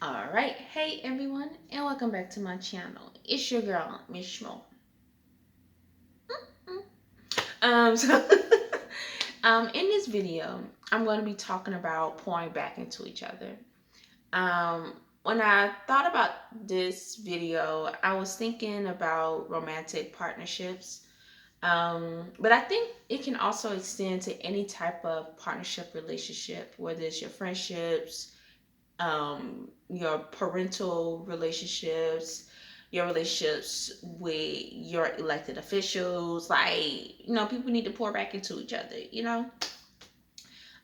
All right, hey everyone, and welcome back to my channel. It's your girl, Miss Schmo. So in this video, I'm going to be talking about pouring back into each other. When I thought about this video, I was thinking about romantic partnerships. But I think it can also extend to any type of partnership relationship, whether it's your friendships, your parental relationships, your relationships with your elected officials. Like, people need to pour back into each other.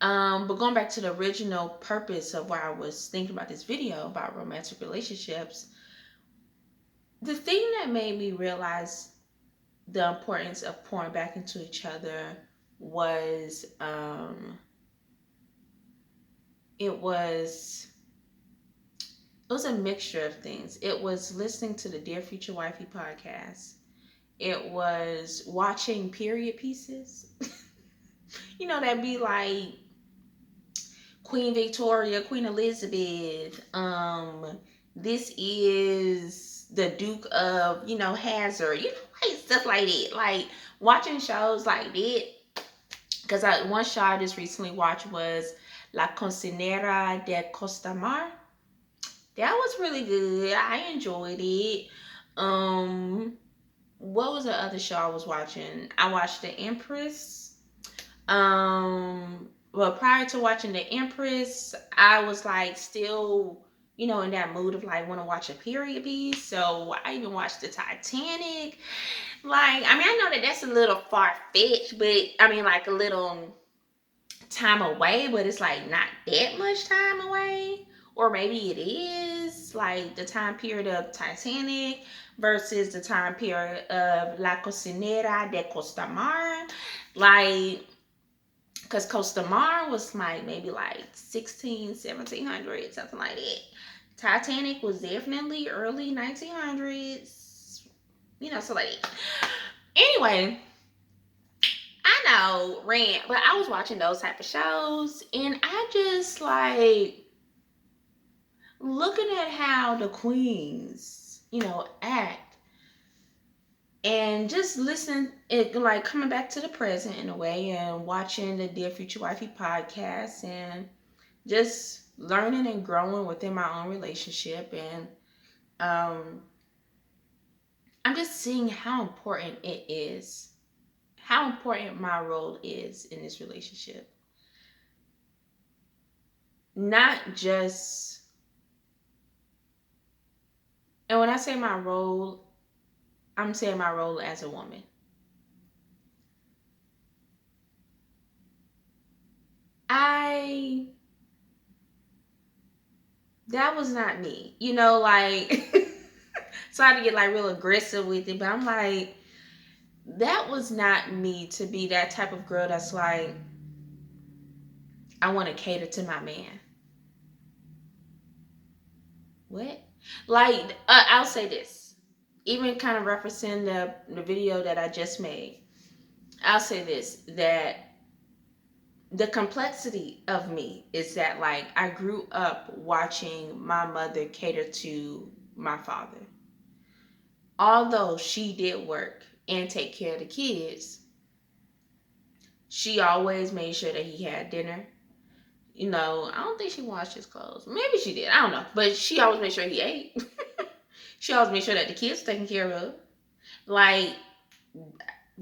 But going back to the original purpose of why I was thinking about this video about romantic relationships, the thing that made me realize the importance of pouring back into each other was it was it was a mixture of things. It was listening to the Dear Future Wifey podcast. It was watching period pieces. That'd be like Queen Victoria, Queen Elizabeth. This is the Duke of, Hazard. Like stuff like that. Like watching shows like that. Because one show I just recently watched was La Cocinera de Costamar. That was really good. I enjoyed it. Um, what was the other show I was watching? I watched The Empress. Well, prior to watching The Empress, I was like still, in that mood of like want to watch a period piece. So I even watched the Titanic. Like, I mean, I know that that's a little far fetched, but I mean, like a little time away, but it's like not that much time away. Or maybe it is like the time period of Titanic versus the time period of La Cocinera de Costamar. Like, because Costamar was like maybe like 1700, something like that. Titanic was definitely early 1900s, so like, anyway, I know, rant, but I was watching those type of shows and I just like looking at how the queens, act and just listen it like coming back to the present in a way and watching the Dear Future Wifey podcast and just learning and growing within my own relationship and um I'm just seeing how important it is, how important my role is in this relationship. Not just, and when I say my role, I'm saying my role as a woman. I That was not me. Like sorry to get like real aggressive with it, but I'm like, that was not me to be that type of girl that's like, I want to cater to my man. What? Like, I'll say this. Even kind of referencing the video that I just made, I'll say this, that the complexity of me is that like I grew up watching my mother cater to my father. Although she did work and take care of the kids, she always made sure that he had dinner. I don't think she washed his clothes. Maybe she did. I don't know. But she always made sure he ate. She always made sure that the kids were taken care of. Like,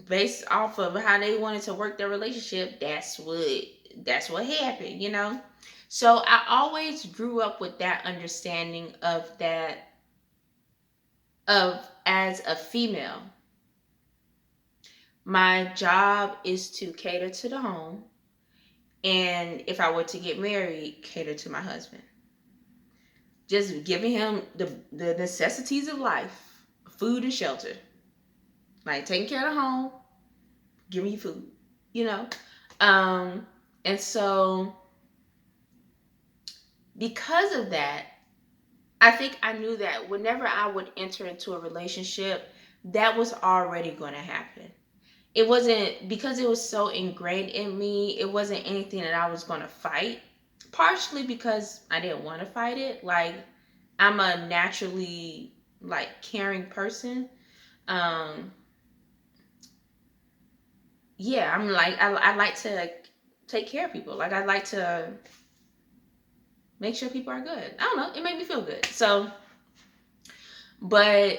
based off of how they wanted to work their relationship, that's what happened. So I always grew up with that understanding of that, of as a female, my job is to cater to the home, and if I were to get married, cater to my husband. Just giving him the necessities of life, food and shelter, like taking care of the home, giving you food, you know. Um, and so because of that, I think I knew that whenever I would enter into a relationship, that was already going to happen. It wasn't because it was so ingrained in me, it wasn't anything that I was going to fight. Partially because I didn't want to fight it. Like, I'm a naturally like caring person. Um, yeah, I'm like I like to take care of people. Like I like to make sure people are good. I don't know, it made me feel good. So, but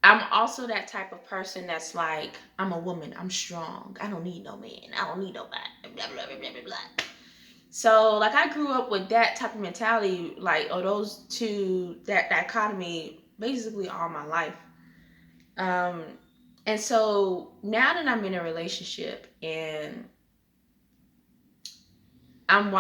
I'm also that type of person that's like, I'm a woman, I'm strong, I don't need no man, I don't need nobody, blah blah blah blah blah blah. So like I grew up with that type of mentality, like, or those two, that dichotomy basically all my life. Um, and so now that I'm in a relationship and I'm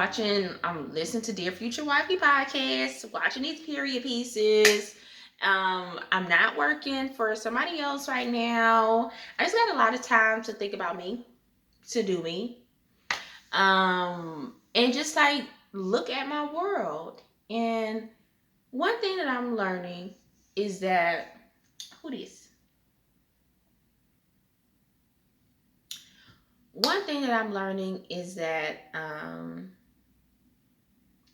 listening to Dear Future Wifey podcasts, watching these period pieces. I'm not working for somebody else right now. I just got a lot of time to think about me, to do me. And just like look at my world. And one thing that I'm learning is that, who this? One thing that I'm learning is that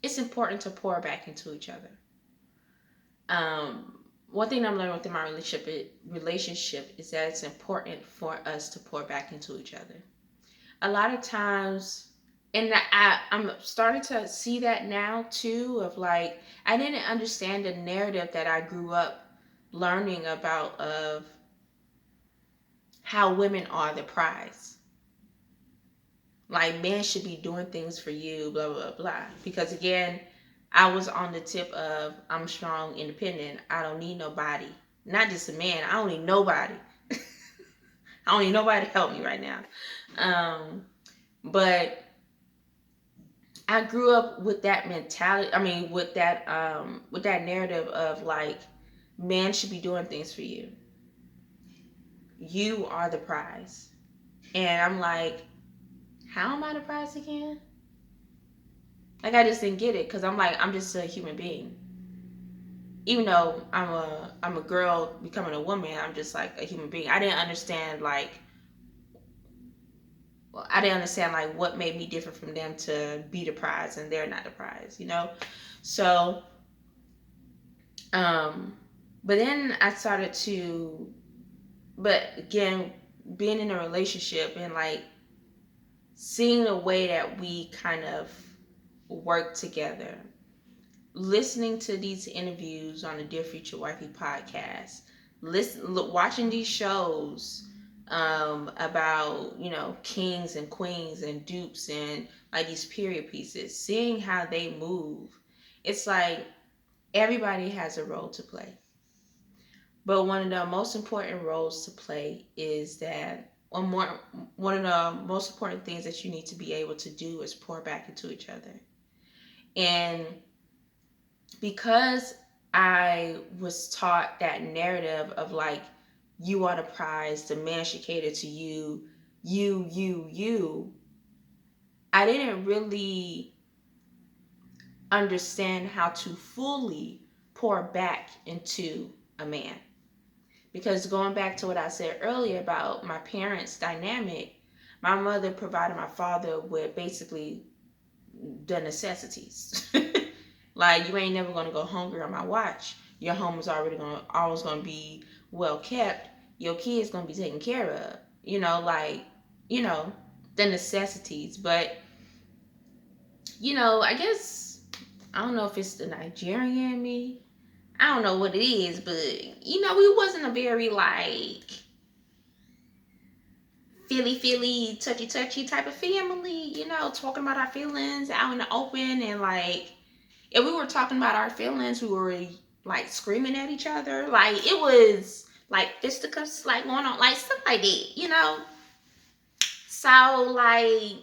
it's important to pour back into each other. One thing I'm learning within my relationship is that it's important for us to pour back into each other. A lot of times, and I'm starting to see that now too, of like, I didn't understand the narrative that I grew up learning about, of how women are the prize. Like men should be doing things for you, blah blah blah. Because again, I was on the tip of, I'm strong, independent. I don't need nobody. Not just a man. I don't need nobody. I don't need nobody to help me right now. But I grew up with that mentality. I mean, with that narrative of like, men should be doing things for you. You are the prize. And I'm like, how am I the prize again? Like I just didn't get it, because I'm like, I'm just a human being. Even though I'm a girl becoming a woman, I'm just like a human being. I didn't understand like, well, I didn't understand like what made me different from them to be the prize and they're not the prize, you know? So um but then I started to, but again, being in a relationship and like seeing the way that we kind of work together, listening to these interviews on the Dear Future Wifey podcast, watching these shows about, you know, kings and queens and dupes and like these period pieces, seeing how they move, it's like everybody has a role to play. But one of the most important roles to play is that, one of the most important things that you need to be able to do is pour back into each other. And because I was taught that narrative of like, you are the prize, the man should cater to you, you, I didn't really understand how to fully pour back into a man. Because going back to what I said earlier about my parents' dynamic, my mother provided my father with basically the necessities. Like, you ain't never gonna go hungry on my watch. Your home is always gonna be well kept. Your kids gonna be taken care of. You know, like, you know, the necessities. But, you know, I guess, I don't know if it's the Nigerian in me. I don't know what it is, but you know, we wasn't a very like feely, touchy type of family, you know, talking about our feelings out in the open. And like, if we were talking about our feelings, we were like screaming at each other. Like, it was like fisticuffs like going on, like stuff like that, you know? So like,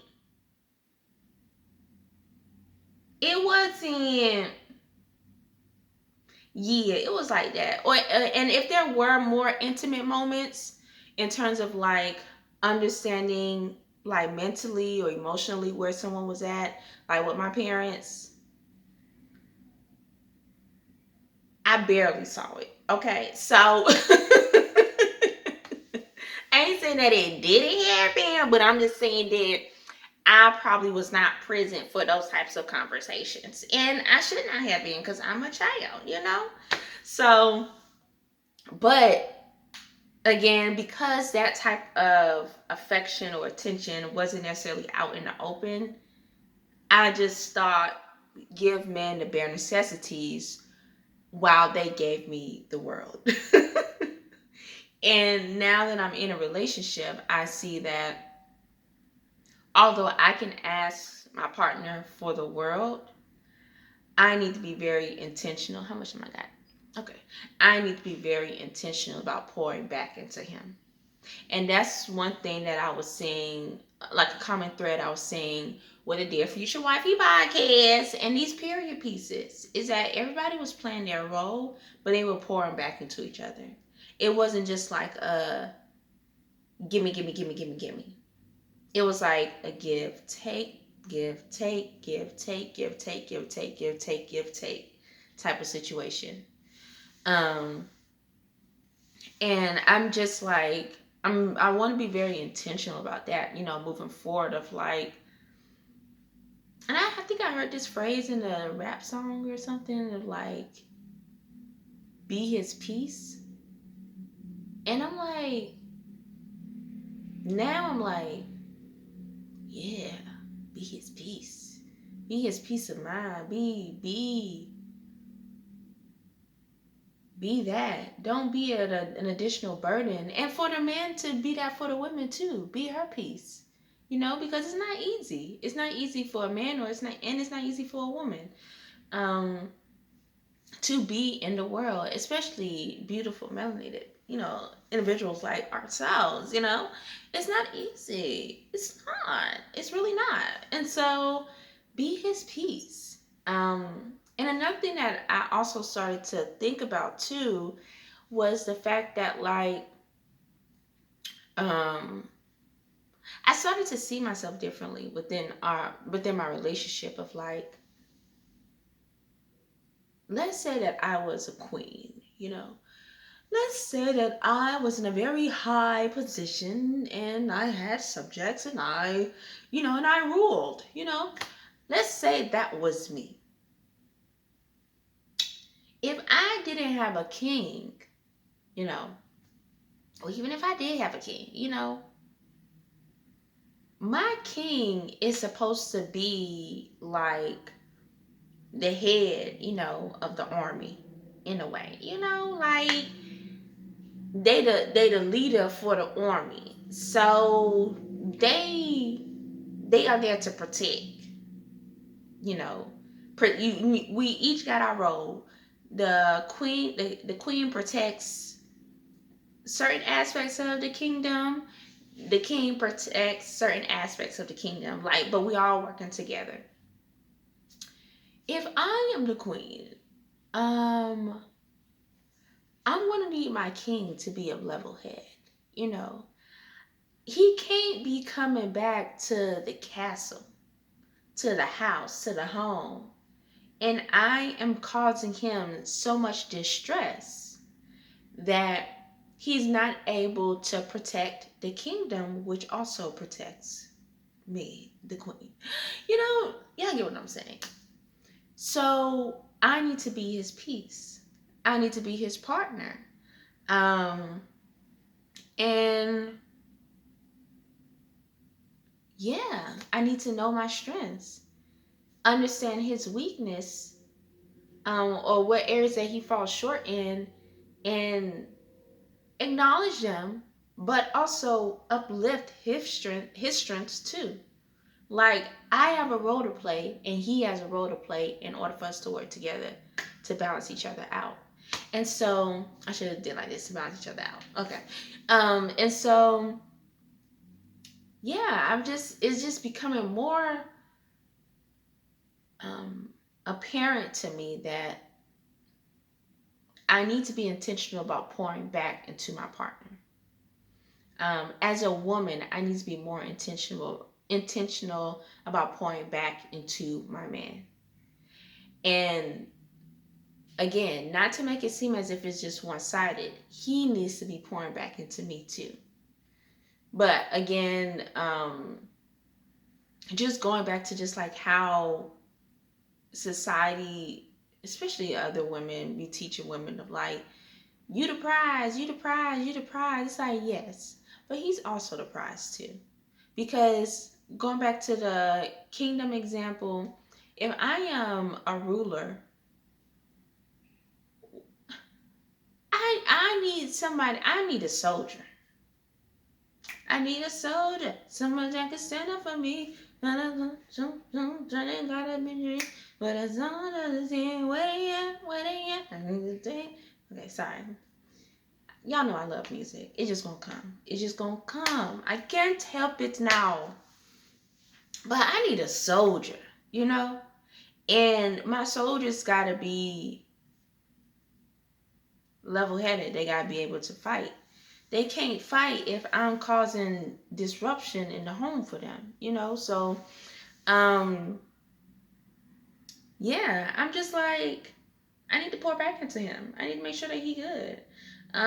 it wasn't, yeah, it was like that. Or and if there were more intimate moments in terms of like understanding like mentally or emotionally where someone was at, like with my parents, I barely saw it. Okay, so I ain't saying that it didn't happen, but I'm just saying that I probably was not present for those types of conversations. And I should not have been because I'm a child, you know? So, but again, because that type of affection or attention wasn't necessarily out in the open, I just thought, give men the bare necessities while they gave me the world. And now that I'm in a relationship, I see that although I can ask my partner for the world, I need to be very intentional. How much am I got? Okay. I need to be very intentional about pouring back into him. And that's one thing that I was seeing, like a common thread I was seeing with a Dear Future Wifey podcast and these period pieces, is that everybody was playing their role, but they were pouring back into each other. It wasn't just like a gimme, gimme, gimme, gimme, gimme. It was like a give, take, give, take, give, take, give, take, give, take, give, take, give, take type of situation. Um, and I'm just like, I want to be very intentional about that, moving forward of like, and I think I heard this phrase in a rap song or something of like, be his peace. And now I'm like, yeah, be his peace. Be his peace of mind. Be that. Don't be an additional burden. And for the men to be that for the women too. Be her peace. Because it's not easy. It's not easy for a man, or it's not easy for a woman. To be in the world, especially beautiful, melanated, individuals like ourselves, it's not easy. It's not. It's really not. And so be his peace. And another thing that I also started to think about too was the fact that um I started to see myself differently within my relationship of like, let's say that I was a queen, let's say that I was in a very high position and I had subjects and I ruled, let's say that was me. If I didn't have a king, or even if I did have a king, my king is supposed to be like the head, of the army in a way, like they the leader for the army. So they are there to protect, you know. We each got our role. The queen protects certain aspects of the kingdom. The king protects certain aspects of the kingdom. But we all working together. If I am the queen, I'm gonna need my king to be of level head. You know, he can't be coming back to the castle, to the house, to the home, and I am causing him so much distress that he's not able to protect the kingdom, which also protects me, the queen. Y'all get what I'm saying. So I need to be his peace. I need to be his partner. And yeah, I need to know my strengths, understand his weakness, or what areas that he falls short in, and acknowledge them, but also uplift his strengths too. Like, I have a role to play and he has a role to play in order for us to work together to balance each other out. And so I should have did like this to balance each other out. Okay. And so yeah, it's just becoming more apparent to me that I need to be intentional about pouring back into my partner. As a woman, I need to be more intentional about pouring back into my man. And again, not to make it seem as if it's just one-sided, he needs to be pouring back into me too. But again, just going back to just like how society, especially other women, be teaching women of like, you the prize, you the prize, you the prize. It's like, yes, but he's also the prize too. Because going back to the kingdom example, if I am a ruler, I need somebody, I need a soldier. I need a soldier, someone that can stand up for me. Gotta be, but it's all the thing. Where they at? Where they at? I need to think. Okay, sorry. Y'all know I love music. It's just gonna come. It's just gonna come. I can't help it now. But I need a soldier, you know? And my soldiers gotta be level headed. They gotta be able to fight. They can't fight if I'm causing disruption in the home for them, you know? So, um, yeah, I'm just like, I need to pour back into him. I need to make sure that he good.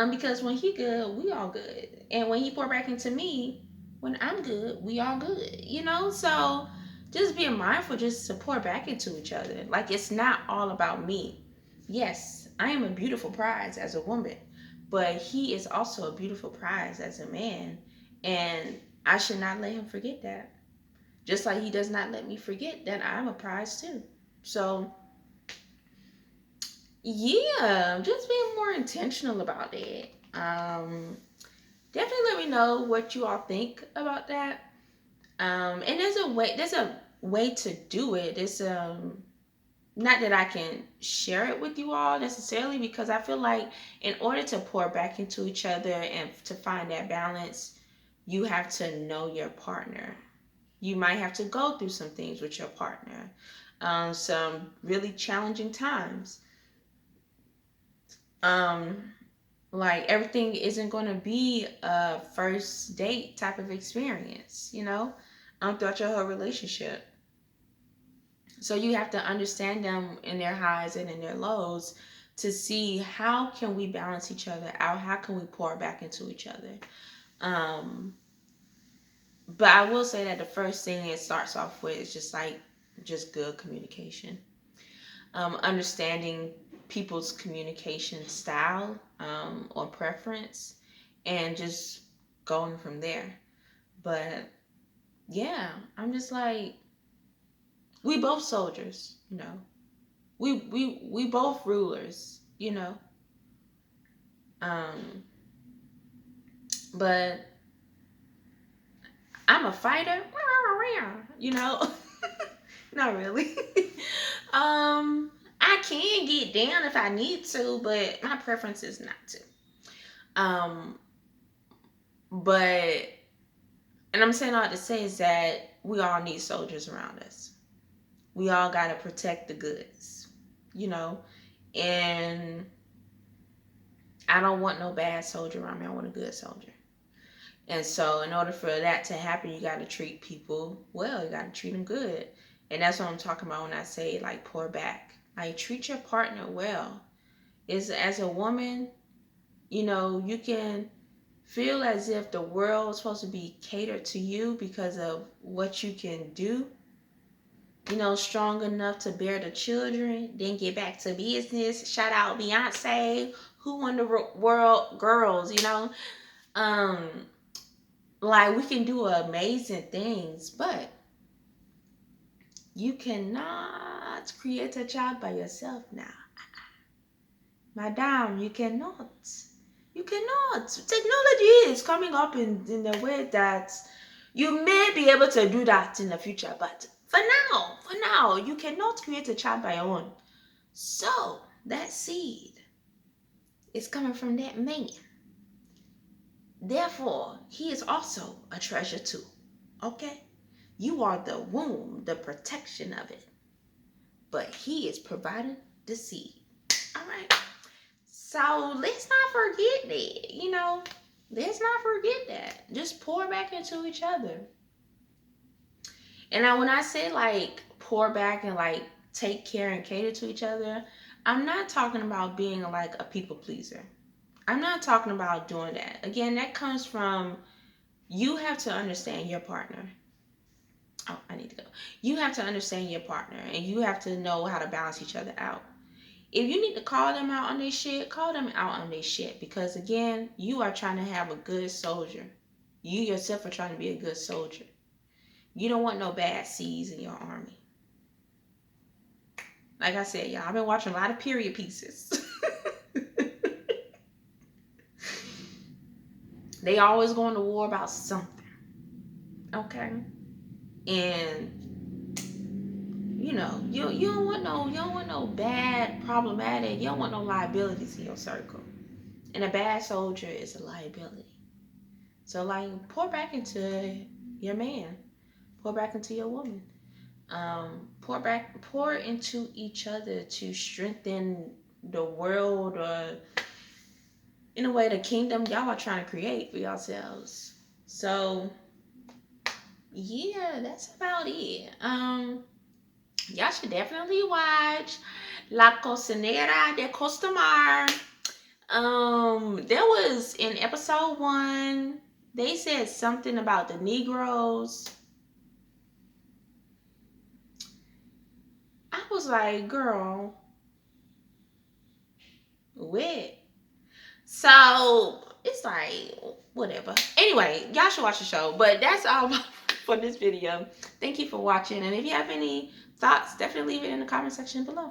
Because when he good, we all good. And when he pour back into me, when I'm good, we all good. You know? So just being mindful just to pour back into each other. Like it's not all about me. Yes, I am a beautiful prize as a woman, but he is also a beautiful prize as a man. And I should not let him forget that. Just like he does not let me forget that I'm a prize too. So yeah, just being more intentional about it. Definitely let me know what you all think about that. And there's a way to do it. It's not that I can share it with you all necessarily because I feel like in order to pour back into each other and to find that balance, you have to know your partner. You might have to go through some things with your partner, some really challenging times. Um, like everything isn't going to be a first date type of experience, you know, throughout your whole relationship. So you have to understand them in their highs and in their lows to see how can we balance each other out, how can we pour back into each other. um but I will say that the first thing it starts off with is just like just good communication, understanding people's communication style, or preference, and just going from there. But yeah, I'm just like, we both soldiers, you know. We both rulers, you know. Um, but I'm a fighter, you know. Not really. I can get down if I need to, but my preference is not to. Um, but and I'm saying all to say is that we all need soldiers around us. We all gotta protect the goods, you know. And I don't want no bad soldier around me. I want a good soldier. And so, in order for that to happen, you got to treat people well. You got to treat them good. And that's what I'm talking about when I say, like, pour back. Like, treat your partner well. Is as a woman, you know, you can feel as if the world is supposed to be catered to you because of what you can do, you know, strong enough to bear the children, then get back to business. Shout out Beyonce, Who Won the World Girls, you know. Um, like we can do amazing things, but you cannot create a child by yourself now. Madam, you cannot. You cannot. Technology is coming up in a way that you may be able to do that in the future, but for now, you cannot create a child by your own. So that seed is coming from that man. Therefore, he is also a treasure too. Okay? You are the womb, the protection of it. But he is providing the seed. All right. So let's not forget that. You know, let's not forget that. Just pour back into each other. And now when I say like pour back and like take care and cater to each other, I'm not talking about being like a people pleaser. I'm not talking about doing that. Again, that comes from, you have to understand your partner. Oh, I need to go. You have to understand your partner, and you have to know how to balance each other out. If you need to call them out on their shit, call them out on their shit. Because again, you are trying to have a good soldier. You yourself are trying to be a good soldier. You don't want no bad C's in your army. Like I said, y'all, I've been watching a lot of period pieces. They always going to war about something. Okay? And you don't want no bad problematic, you don't want no liabilities in your circle. And a bad soldier is a liability. So like pour back into your man. Pour back into your woman. Pour into each other to strengthen the world, or in a way the kingdom y'all are trying to create for yourselves. So yeah, that's about it. Y'all should definitely watch La Cocinera de Costamar. There was in episode 1, they said something about the Negroes. I was like, girl, what? So it's like, whatever. Anyway, y'all should watch the show. But that's all for this video. Thank you for watching. And if you have any thoughts, definitely leave it in the comment section below.